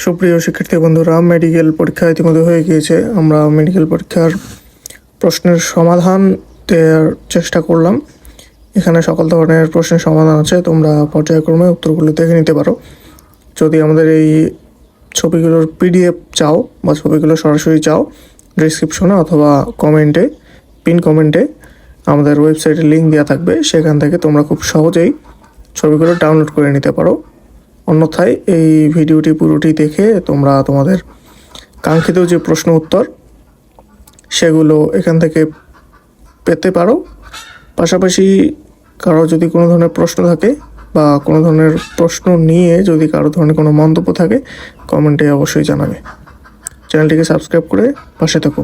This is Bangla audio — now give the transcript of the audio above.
সুপ্রিয় শিক্ষার্থী বন্ধুরা, মেডিকেল পরীক্ষা ইতিমধ্যে হয়ে গিয়েছে। আমরা মেডিকেল পরীক্ষার প্রশ্নের সমাধান দেওয়ার চেষ্টা করলাম। এখানে সকল ধরনের প্রশ্নের সমাধান আছে, তোমরা পর্যায়ক্রমে উত্তরগুলো দেখে নিতে পারো। যদি আমাদের এই ছবিগুলোর পিডিএফ চাও বা ছবিগুলো সরাসরি চাও, ডিসক্রিপশনে অথবা কমেন্টে, পিন কমেন্টে আমাদের ওয়েবসাইটের লিঙ্ক দেওয়া থাকবে, সেখান থেকে তোমরা খুব সহজেই ছবিগুলো ডাউনলোড করে নিতে পারো। অন্যথায় এই ভিডিওটি পুরোটি দেখে তোমরা তোমাদের কাঙ্ক্ষিত যে প্রশ্ন উত্তর সেগুলো এখান থেকে পেতে পারো। পাশাপাশি কারো যদি কোনো ধরনের প্রশ্ন থাকে বা কোনো ধরনের প্রশ্ন নিয়ে যদি কারো ধরনের কোনো মন্তব্য থাকে, কমেন্টে অবশ্যই জানাবে। চ্যানেলটিকে সাবস্ক্রাইব করে পাশে থাকো।